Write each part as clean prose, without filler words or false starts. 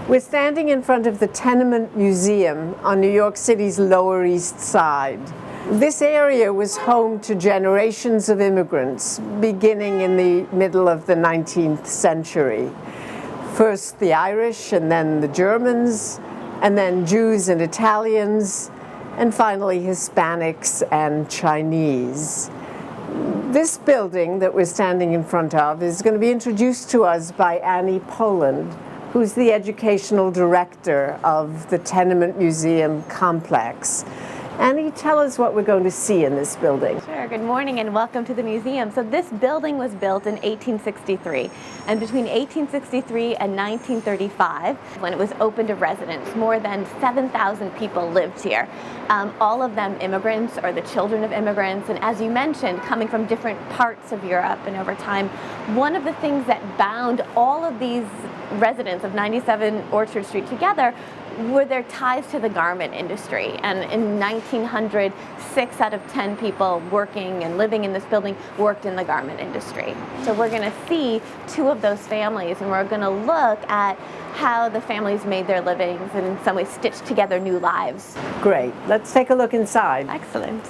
We're standing in front of the Tenement Museum on New York City's Lower East Side. This area was home to generations of immigrants beginning in the middle of the 19th century. First the Irish, and then the Germans, and then Jews and Italians, and finally Hispanics and Chinese. This building that we're standing in front of is going to be introduced to us by Polland, who's the educational director of the Tenement Museum complex. Annie, tell us what we're going to see in this building. Sure. Good morning and welcome to the museum. So this building was built in 1863, and between 1863 and 1935, when it was open to residents, more than 7,000 people lived here. All of them immigrants or the children of immigrants, and as you mentioned, coming from different parts of Europe. And over time, one of the things that bound all of these residents of 97 Orchard Street together were their ties to the garment industry. And in 1900, 6 out of 10 people working and living in this building worked in the garment industry. So we're going to see 2 of those families, and we're going to look at how the families made their livings and in some ways stitched together new lives. Great. Let's take a look inside. Excellent.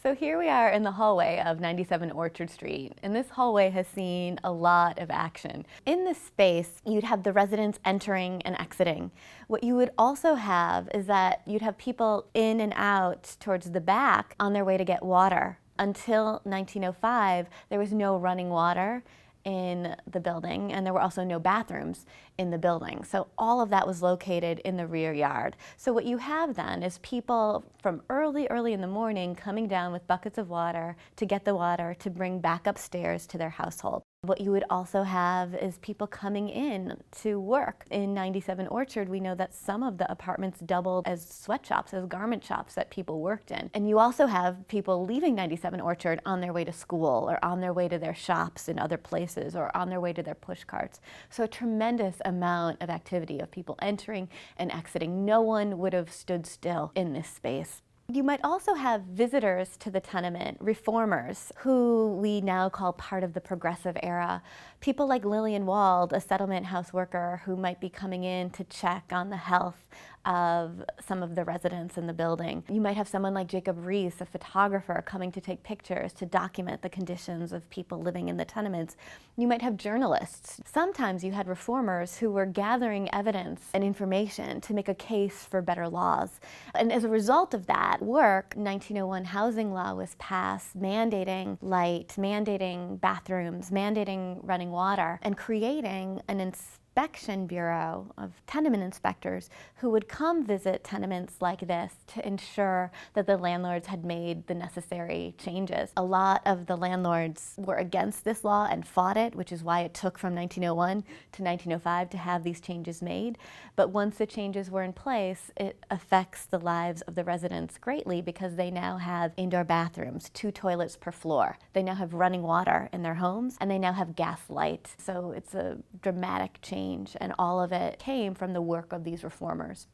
So here we are in the hallway of 97 Orchard Street, and this hallway has seen a lot of action. In this space, you'd have the residents entering and exiting. What you would also have is that you'd have people in and out towards the back on their way to get water. Until 1905, there was no running water in the building, and there were also no bathrooms in the building. So all of that was located in the rear yard. So what you have then is people from early in the morning coming down with buckets of water to get the water to bring back upstairs to their household. What you would also have is people coming in to work. In 97 Orchard, we know that some of the apartments doubled as sweatshops, as garment shops that people worked in. And you also have people leaving 97 Orchard on their way to school or on their way to their shops in other places or on their way to their push carts. So a tremendous amount of activity of people entering and exiting. No one would have stood still in this space. You might also have visitors to the tenement, reformers, who we now call part of the progressive era. People like Lillian Wald, a settlement house worker who might be coming in to check on the health of some of the residents in the building. You might have someone like Jacob Reese, a photographer, coming to take pictures to document the conditions of people living in the tenements. You might have journalists. Sometimes you had reformers who were gathering evidence and information to make a case for better laws. And as a result of that work, 1901 housing law was passed mandating light, mandating bathrooms, mandating running water, and creating an inspection bureau of tenement inspectors who would come visit tenements like this to ensure that the landlords had made the necessary changes. A lot of the landlords were against this law and fought it, which is why it took from 1901 to 1905 to have these changes made. But once the changes were in place, it affects the lives of the residents greatly because they now have indoor bathrooms, 2 toilets per floor. They now have running water in their homes, and they now have gas light. So it's a dramatic change. And all of it came from the work of these reformers.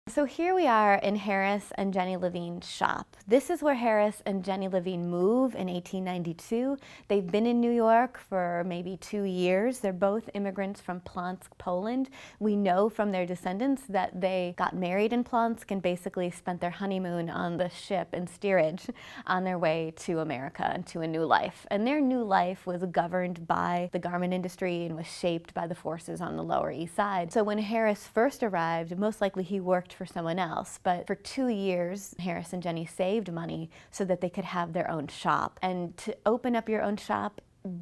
So here we are in Harris and Jenny Levine's shop. This is where Harris and Jenny Levine move in 1892. They've been in New York for maybe 2 years. They're both immigrants from Polland, Poland. We know from their descendants that they got married in Polland and basically spent their honeymoon on the ship in steerage on their way to America and to a new life. And their new life was governed by the garment industry and was shaped by the forces on the Lower East Side. So when Harris first arrived, most likely he worked for someone else, but for 2 years, Harris and Jenny saved money so that they could have their own shop. And to open up your own shop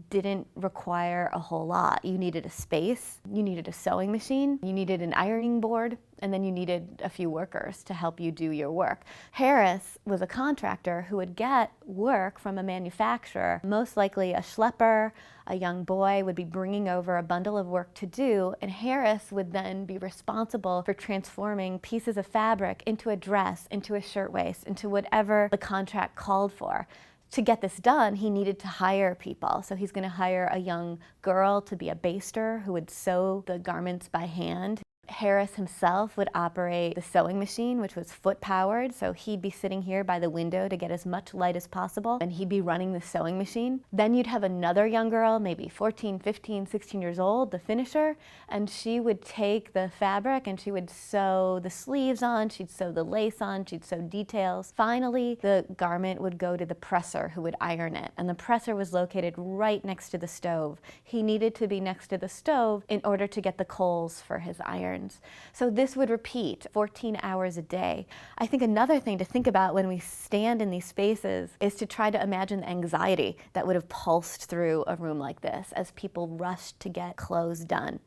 didn't require a whole lot. You needed a space, you needed a sewing machine, you needed an ironing board, and then you needed a few workers to help you do your work. Harris was a contractor who would get work from a manufacturer. Most likely a schlepper, a young boy would be bringing over a bundle of work to do, and Harris would then be responsible for transforming pieces of fabric into a dress, into a shirtwaist, into whatever the contract called for. To get this done, he needed to hire people. So he's going to hire a young girl to be a baster who would sew the garments by hand. Harris himself would operate the sewing machine, which was foot-powered, so he'd be sitting here by the window to get as much light as possible, and he'd be running the sewing machine. Then you'd have another young girl, maybe 14, 15, 16 years old, the finisher, and she would take the fabric and she would sew the sleeves on, she'd sew the lace on, she'd sew details. Finally, the garment would go to the presser who would iron it, and the presser was located right next to the stove. He needed to be next to the stove in order to get the coals for his iron. So this would repeat 14 hours a day. I think another thing to think about when we stand in these spaces is to try to imagine the anxiety that would have pulsed through a room like this as people rushed to get clothes done.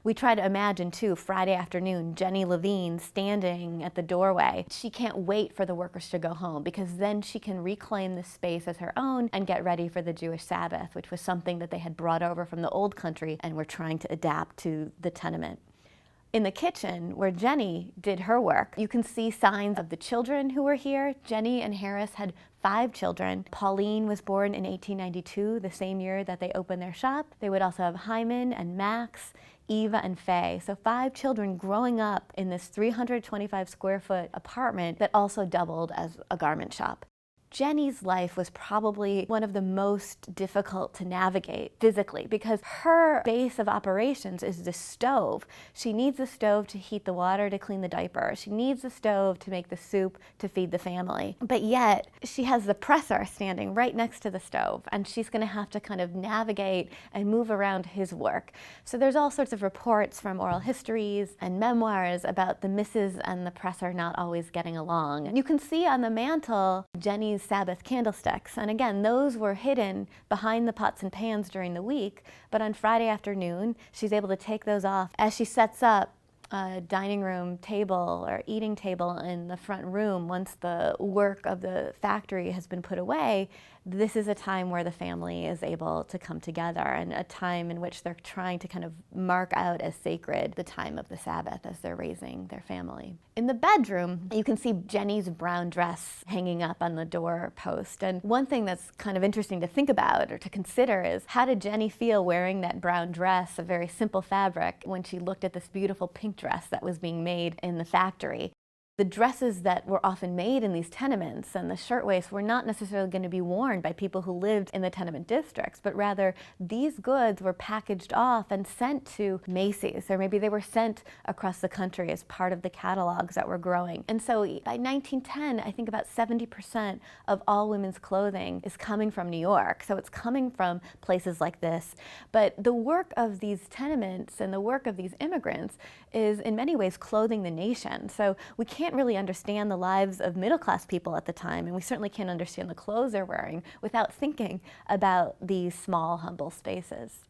We try to imagine, too, Friday afternoon, Jenny Levine standing at the doorway. She can't wait for the workers to go home because then she can reclaim the space as her own and get ready for the Jewish Sabbath, which was something that they had brought over from the old country and were trying to adapt to the tenement. In the kitchen, where Jenny did her work, you can see signs of the children who were here. Jenny and Harris had 5 children. Pauline was born in 1892, the same year that they opened their shop. They would also have Hyman and Max, Eva and Faye. So 5 children growing up in this 325 square foot apartment that also doubled as a garment shop. Jenny's life was probably one of the most difficult to navigate physically because her base of operations is the stove. She needs a stove to heat the water to clean the diaper. She needs a stove to make the soup to feed the family. But yet, she has the presser standing right next to the stove, and she's going to have to kind of navigate and move around his work. So there's all sorts of reports from oral histories and memoirs about the missus and the presser not always getting along. And you can see on the mantle Jenny's Sabbath candlesticks, and again, those were hidden behind the pots and pans during the week, but on Friday afternoon, she's able to take those off as she sets up a dining room table or eating table in the front room. Once the work of the factory has been put away, this is a time where the family is able to come together and a time in which they're trying to kind of mark out as sacred the time of the Sabbath as they're raising their family. In the bedroom, you can see Jenny's brown dress hanging up on the door post. And one thing that's kind of interesting to think about or to consider is how did Jenny feel wearing that brown dress, a very simple fabric, when she looked at this beautiful pink dress that was being made in the factory? The dresses that were often made in these tenements and the shirtwaists were not necessarily going to be worn by people who lived in the tenement districts, but rather these goods were packaged off and sent to Macy's, or maybe they were sent across the country as part of the catalogs that were growing. And so by 1910, I think about 70% of all women's clothing is coming from New York. So it's coming from places like this. But the work of these tenements and the work of these immigrants is in many ways clothing the nation. So we can't really understand the lives of middle-class people at the time, and we certainly can't understand the clothes they're wearing without thinking about these small, humble spaces.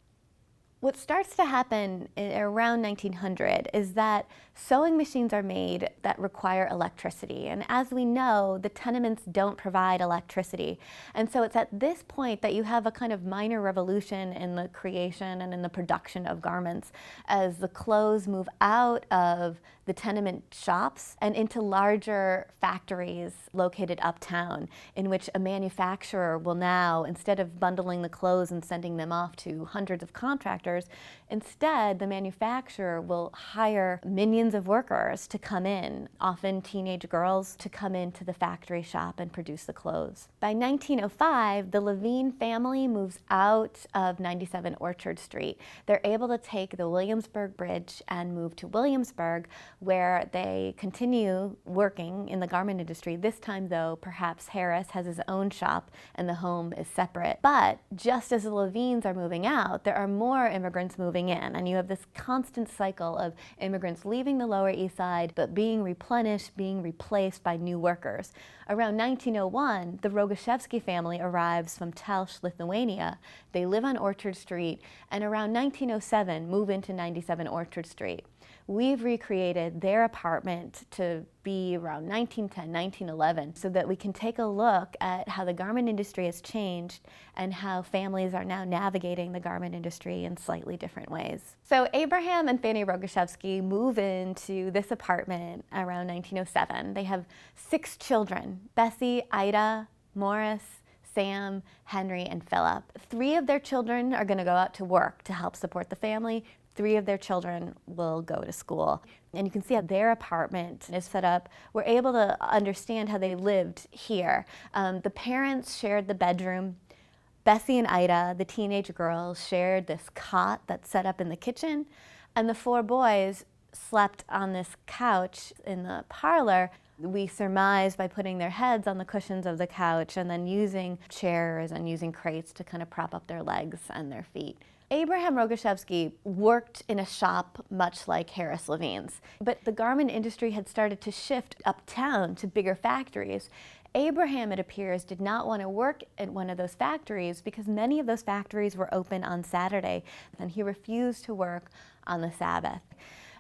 What starts to happen around 1900 is that sewing machines are made that require electricity. And as we know, the tenements don't provide electricity. And so it's at this point that you have a kind of minor revolution in the creation and in the production of garments as the clothes move out of the tenement shops and into larger factories located uptown, in which a manufacturer will now, instead of bundling the clothes and sending them off to hundreds of contractors, instead the manufacturer will hire millions of workers to come in, often teenage girls, to come into the factory shop and produce the clothes. By 1905, the Levine family moves out of 97 Orchard Street. They're able to take the Williamsburg Bridge and move to Williamsburg, where they continue working in the garment industry. This time, though, perhaps Harris has his own shop and the home is separate. But just as the Levines are moving out, there are more immigrants moving in, and you have this constant cycle of immigrants leaving the Lower East Side but being replenished, being replaced by new workers. Around 1901, the Rogaszewski family arrives from Telch, Lithuania. They live on Orchard Street, and around 1907 move into 97 Orchard Street. We've recreated their apartment to be around 1910, 1911, so that we can take a look at how the garment industry has changed and how families are now navigating the garment industry in slightly different ways. So Abraham and Fanny Rogaszewski move into this apartment around 1907. They have 6 children: Bessie, Ida, Morris, Sam, Henry, and Philip. 3 of their children are going to go out to work to help support the family. 3 of their children will go to school. And you can see how their apartment is set up. We're able to understand how they lived here. The parents shared the bedroom. Bessie and Ida, the teenage girls, shared this cot that's set up in the kitchen, and the 4 boys slept on this couch in the parlor. We surmise by putting their heads on the cushions of the couch and then using chairs and using crates to kind of prop up their legs and their feet. Abraham Rogoszewski worked in a shop much like Harris Levine's, but the garment industry had started to shift uptown to bigger factories. Abraham, it appears, did not want to work at one of those factories because many of those factories were open on Saturday, and he refused to work on the Sabbath.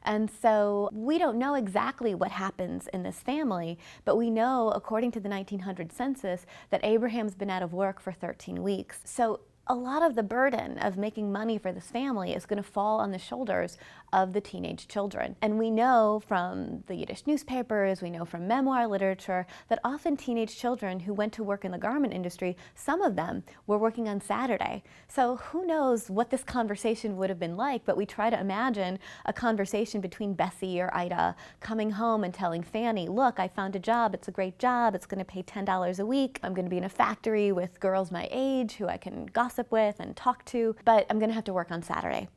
And so we don't know exactly what happens in this family, but we know, according to the 1900 census, that Abraham's been out of work for 13 weeks. So a lot of the burden of making money for this family is going to fall on the shoulders of the teenage children. And we know from the Yiddish newspapers, we know from memoir literature, that often teenage children who went to work in the garment industry, some of them were working on Saturday. So who knows what this conversation would have been like, but we try to imagine a conversation between Bessie or Ida coming home and telling Fanny, look, I found a job, it's a great job, it's going to pay $10 a week, I'm going to be in a factory with girls my age who I can gossip with and talk to, but I'm going to have to work on Saturday.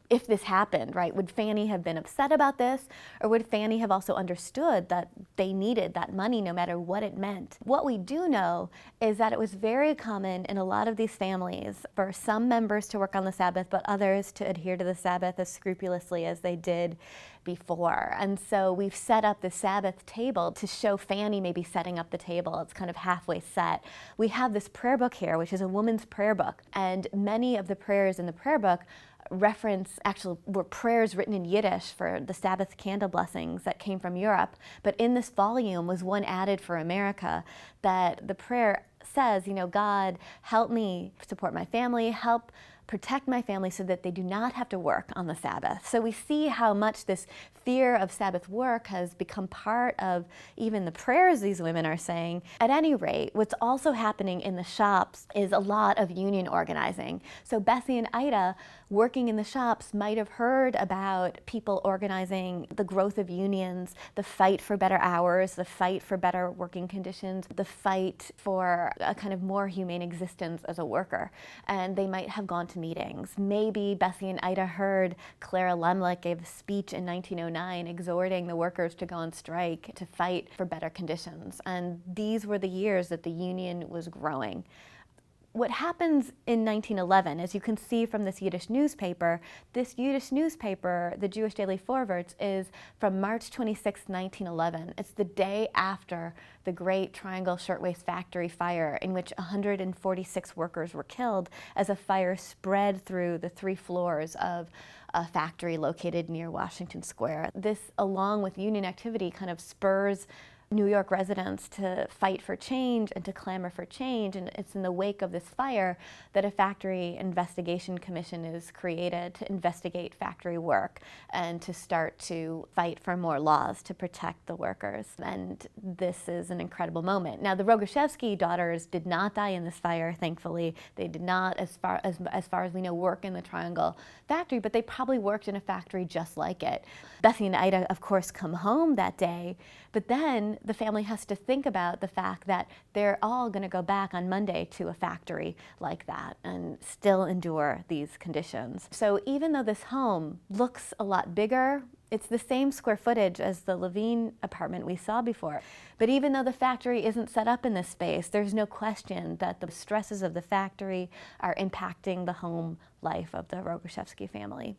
If this happened, right, would Fanny have been upset about this, or would Fanny have also understood that they needed that money no matter what it meant? What we do know is that it was very common in a lot of these families for some members to work on the Sabbath, but others to adhere to the Sabbath as scrupulously as they did before. And so we've set up the Sabbath table to show Fanny maybe setting up the table. It's kind of halfway set. We have this prayer book here, which is a woman's prayer book, and many of the prayers in the prayer book actually were prayers written in Yiddish for the Sabbath candle blessings that came from Europe. But in this volume was one added for America that the prayer says, you know, God, help me support my family, help protect my family so that they do not have to work on the Sabbath. So we see how much this fear of Sabbath work has become part of even the prayers these women are saying. At any rate, what's also happening in the shops is a lot of union organizing. So Bessie and Ida, working in the shops, might have heard about people organizing, the growth of unions, the fight for better hours, the fight for better working conditions, the fight for a kind of more humane existence as a worker. And they might have gone to meetings. Maybe Bessie and Ida heard Clara Lemlich gave a speech in 1909 exhorting the workers to go on strike to fight for better conditions. And these were the years that the union was growing. What happens in 1911, as you can see from this Yiddish newspaper, the Jewish Daily Forwards, is from March 26, 1911. It's the day after the Great Triangle Shirtwaist Factory fire, in which 146 workers were killed as a fire spread through the 3 floors of a factory located near Washington Square. This, along with union activity, kind of spurs New York residents to fight for change and to clamor for change, and it's in the wake of this fire that a factory investigation commission is created to investigate factory work and to start to fight for more laws to protect the workers. And this is an incredible moment. Now, the Rogoszewski daughters did not die in this fire, thankfully. They did not, as far as we know, work in the Triangle factory, but they probably worked in a factory just like it. Bessie and Ida, of course, come home that day, but then the family has to think about the fact that they're all going to go back on Monday to a factory like that and still endure these conditions. So even though this home looks a lot bigger, it's the same square footage as the Levine apartment we saw before. But even though the factory isn't set up in this space, there's no question that the stresses of the factory are impacting the home life of the Rogoszewski family.